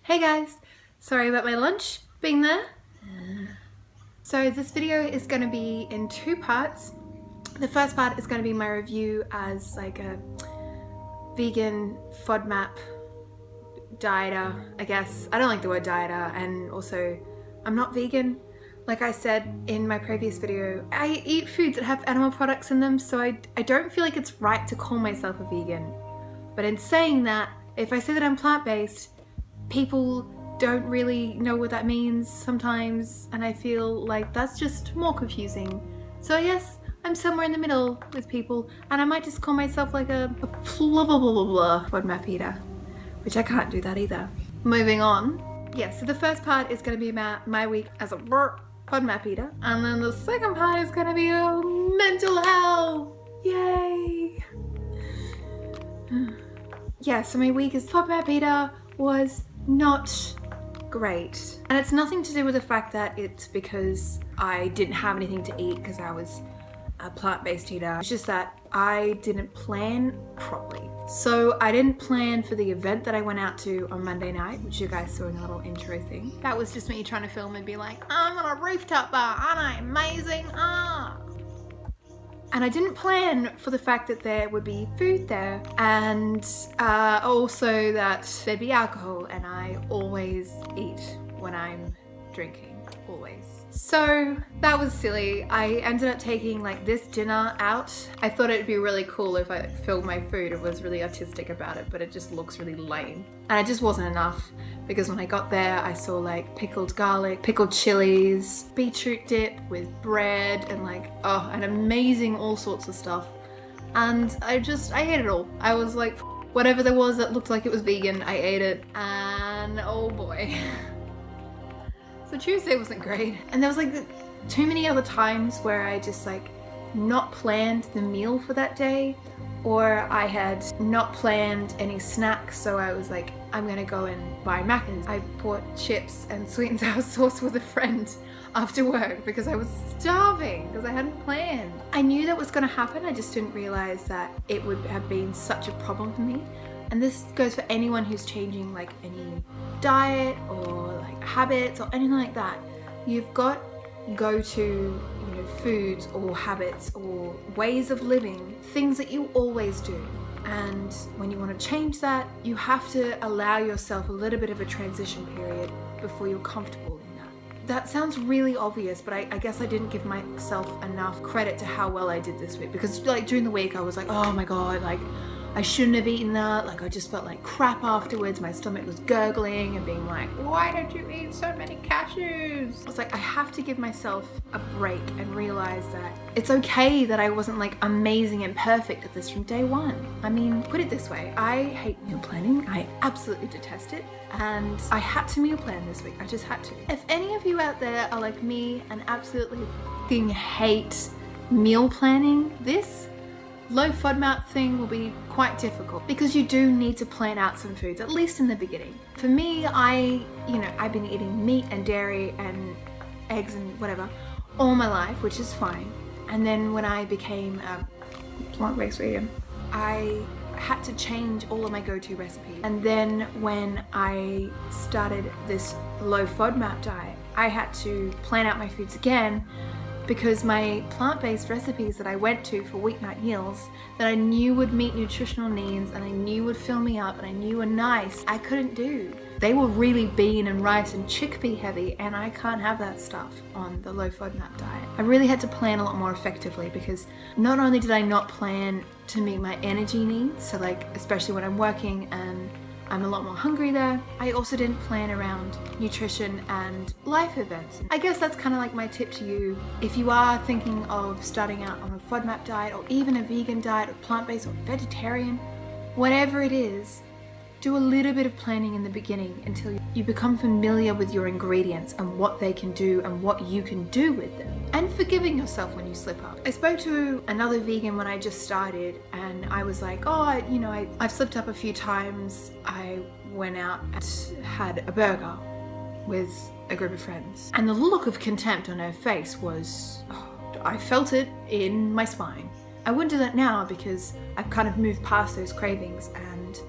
Hey guys, sorry about my lunch being there. So this video is going to be in two parts. The first part is going to be my review as like a vegan FODMAP dieter, I guess. I don't like the word dieter, and also I'm not vegan. Like I said in my previous video, I eat foods that have animal products in them, so I don't feel like it's right to call myself a vegan. But in saying that, if I say that I'm plant-based, people don't really know what that means sometimes, and I feel like that's just more confusing. So yes, I'm somewhere in the middle with people, and I might just call myself like a blah blah blah blah blah FODMAP eater, which I can't do that either. Moving on. Yeah, so the first part is going to be about my week as a FODMAP eater, and then the second part is going to be mental health. Yay! Yeah, so my week as FODMAP eater was not great. And it's nothing to do with the fact that it's because I didn't have anything to eat because I was a plant-based eater. It's just that I didn't plan properly. So I didn't plan for the event that I went out to on Monday night, which you guys saw in the little intro thing. That was just me trying to film and be like, I'm on a rooftop bar, aren't I amazing? And I didn't plan for the fact that there would be food there, and also that there'd be alcohol, and I always eat when I'm drinking, always. So that was silly. I ended up taking like this dinner out. I thought it'd be really cool if I filmed my food and was really artistic about it, but it just looks really lame. And it just wasn't enough, because when I got there, I saw like pickled garlic, pickled chilies, beetroot dip with bread, and like, oh, and amazing all sorts of stuff. And I ate it all. I was like, whatever there was that looked like it was vegan, I ate it, and oh boy. So Tuesday wasn't great. And there was like too many other times where I just like not planned the meal for that day, or I had not planned any snacks, so I was like, I'm gonna go and buy Macca's. I bought chips and sweet and sour sauce with a friend after work because I was starving because I hadn't planned. I knew that was gonna happen, I just didn't realize that it would have been such a problem for me. And this goes for anyone who's changing like any diet or like habits or anything like that. You've got go-to, foods or habits or ways of living, things that you always do. And when you want to change that, you have to allow yourself a little bit of a transition period before you're comfortable in that. That sounds really obvious, but I guess I didn't give myself enough credit to how well I did this week, because like during the week I was like, oh my god, like I shouldn't have eaten that. Like I just felt like crap afterwards. My stomach was gurgling and being like, why did you eat so many cashews? I was like, I have to give myself a break and realize that it's okay that I wasn't like amazing and perfect at this from day one. I mean, put it this way, I hate meal planning. I absolutely detest it. And I had to meal plan this week. I just had to. If any of you out there are like me and absolutely fucking hate meal planning, this low FODMAP thing will be quite difficult, because you do need to plan out some foods, at least in the beginning. For me, I've been eating meat and dairy and eggs and whatever all my life, which is fine. And then when I became a plant-based vegan, I had to change all of my go-to recipes. And then when I started this low FODMAP diet, I had to plan out my foods again, because my plant-based recipes that I went to for weeknight meals that I knew would meet nutritional needs and I knew would fill me up and I knew were nice, I couldn't do. They were really bean and rice and chickpea heavy, and I can't have that stuff on the low FODMAP diet. I really had to plan a lot more effectively, because not only did I not plan to meet my energy needs, so like especially when I'm working and I'm a lot more hungry there, I also didn't plan around nutrition and life events. I guess that's kind of like my tip to you. If you are thinking of starting out on a FODMAP diet, or even a vegan diet, or plant-based, or vegetarian, whatever it is, do a little bit of planning in the beginning until you become familiar with your ingredients and what they can do and what you can do with them. And forgiving yourself when you slip up. I spoke to another vegan when I just started, and I was like, oh, I've slipped up a few times. I went out and had a burger with a group of friends, and the look of contempt on her face was, I felt it in my spine. I wouldn't do that now because I've kind of moved past those cravings, and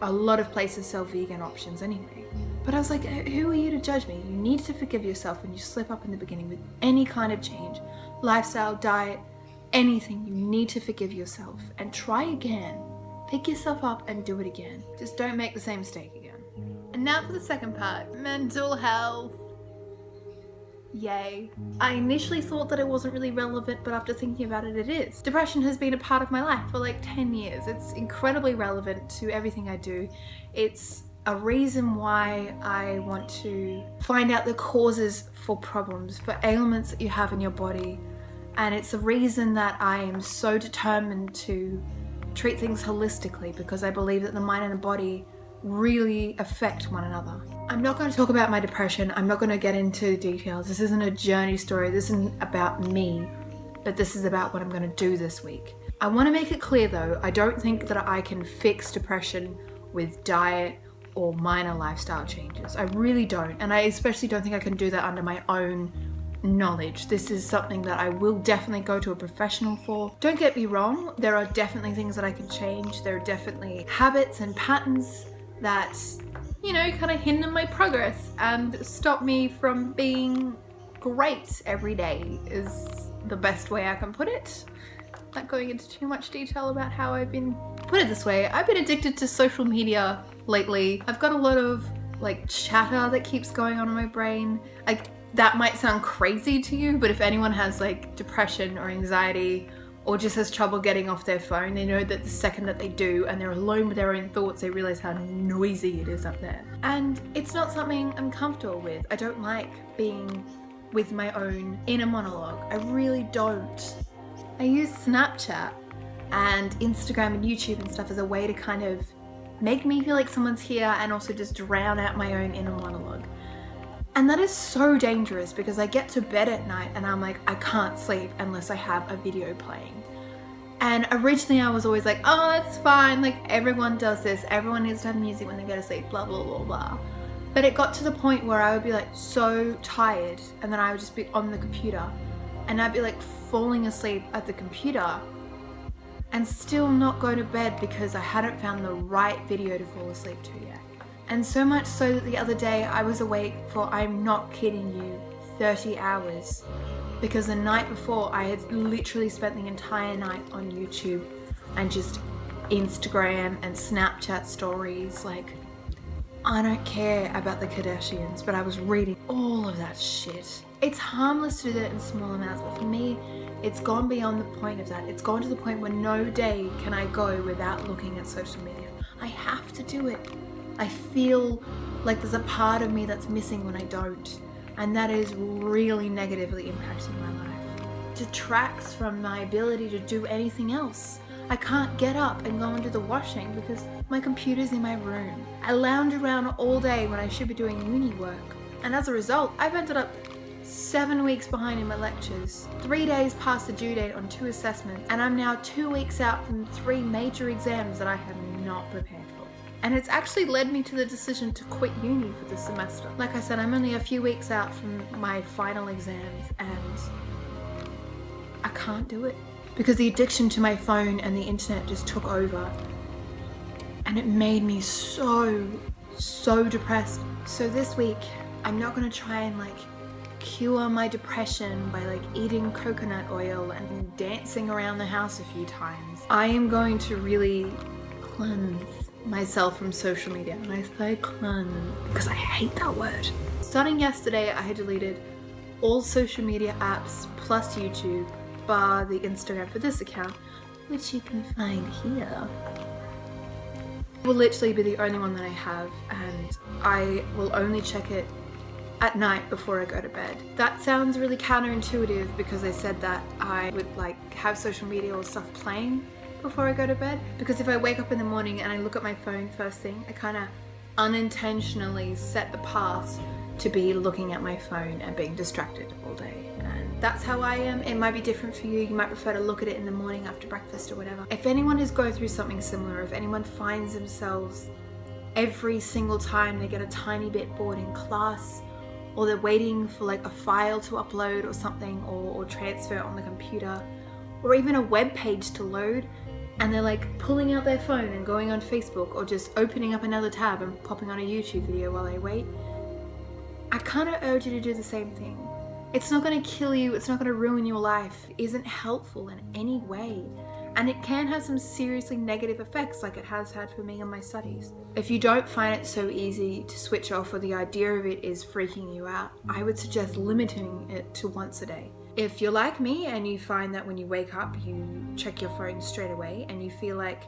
a lot of places sell vegan options anyway. But I was like, who are you to judge me? You need to forgive yourself when you slip up in the beginning with any kind of change, lifestyle, diet, anything. You need to forgive yourself and try again. Pick yourself up and do it again. Just don't make the same mistake again. And now for the second part, mental health. Yay. I initially thought that it wasn't really relevant, but after thinking about it, it is. Depression has been a part of my life for like 10 years. It's incredibly relevant to everything I do. It's a reason why I want to find out the causes for problems, for ailments that you have in your body. And it's a reason that I am so determined to treat things holistically, because I believe that the mind and the body really affect one another. I'm not going to talk about my depression. I'm not going to get into details. This isn't a journey story. This isn't about me, but this is about what I'm going to do this week. I want to make it clear though, I don't think that I can fix depression with diet or minor lifestyle changes. I really don't. And I especially don't think I can do that under my own knowledge. This is something that I will definitely go to a professional for. Don't get me wrong, there are definitely things that I can change. There are definitely habits and patterns that, you know, kind of hinder my progress and stop me from being great every day, is the best way I can put it. Not going into too much detail about how I've been, put it this way, I've been addicted to social media lately. I've got a lot of like chatter that keeps going on in my brain. Like, that might sound crazy to you, but if anyone has like depression or anxiety or just has trouble getting off their phone, they know that the second that they do and they're alone with their own thoughts, they realize how noisy it is up there. And it's not something I'm comfortable with. I don't like being with my own inner monologue. I really don't. I use Snapchat and Instagram and YouTube and stuff as a way to kind of make me feel like someone's here and also just drown out my own inner monologue. And that is so dangerous, because I get to bed at night and I'm like, I can't sleep unless I have a video playing. And originally I was always like, oh, that's fine, like everyone does this, everyone needs to have music when they go to sleep, blah, blah, blah, blah. But it got to the point where I would be like so tired, and then I would just be on the computer and I'd be like falling asleep at the computer and still not go to bed because I hadn't found the right video to fall asleep to yet. And so much so that the other day I was awake for, I'm not kidding you, 30 hours. Because the night before I had literally spent the entire night on YouTube and just Instagram and Snapchat stories. Like, I don't care about the Kardashians, but I was reading all of that shit. It's harmless to do that in small amounts, but for me, it's gone beyond the point of that. It's gone to the point where no day can I go without looking at social media. I have to do it. I feel like there's a part of me that's missing when I don't, and that is really negatively impacting my life. It detracts from my ability to do anything else. I can't get up and go and do the washing because my computer's in my room. I lounge around all day when I should be doing uni work, and as a result, I've ended up 7 weeks behind in my lectures, 3 days past the due date on 2 assessments, and I'm now 2 weeks out from 3 major exams that I have not prepared for. And it's actually led me to the decision to quit uni for this semester. Like I said, I'm only a few weeks out from my final exams and I can't do it. Because the addiction to my phone and the internet just took over. And it made me so depressed. So this week, I'm not gonna try and like cure my depression by like eating coconut oil and dancing around the house a few times. I am going to really cleanse myself from social media, and I say cleanse because I hate that word. Starting yesterday, I had deleted all social media apps plus YouTube, bar the Instagram for this account, which you can find here. It will literally be the only one that I have, and I will only check it at night before I go to bed. That sounds really counterintuitive because I said that I would like have social media or stuff playing before I go to bed, because if I wake up in the morning and I look at my phone first thing, I kind of unintentionally set the path to be looking at my phone and being distracted all day. And that's how I am. It might be different for you. You might prefer to look at it in the morning after breakfast or whatever. If anyone is going through something similar, if anyone finds themselves every single time they get a tiny bit bored in class, or they're waiting for like a file to upload or something, or transfer on the computer, or even a web page to load, and they're like pulling out their phone and going on Facebook, or just opening up another tab and popping on a YouTube video while they wait, I kind of urge you to do the same thing. It's not going to kill you, it's not going to ruin your life, it isn't helpful in any way. And it can have some seriously negative effects like it has had for me in my studies. If you don't find it so easy to switch off, or the idea of it is freaking you out, I would suggest limiting it to once a day. If you're like me and you find that when you wake up you check your phone straight away and you feel like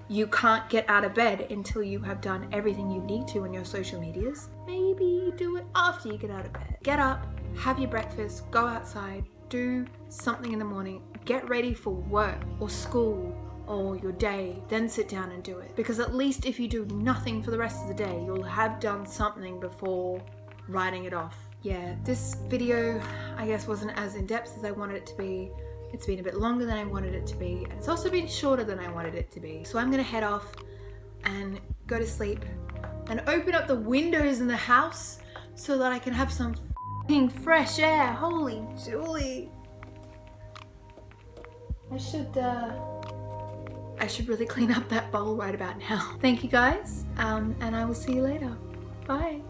you can't get out of bed until you have done everything you need to on your social medias, maybe do it after you get out of bed. Get up, have your breakfast, go outside, do something in the morning, get ready for work or school or your day, then sit down and do it. Because at least if you do nothing for the rest of the day, you'll have done something before writing it off. Yeah, this video I guess wasn't as in-depth as I wanted it to be. It's been a bit longer than I wanted it to be, and it's also been shorter than I wanted it to be. So I'm gonna head off and go to sleep and open up the windows in the house so that I can have some fresh air. Holy Julie. I should really clean up that bowl right about now. Thank you guys, and I will see you later. Bye.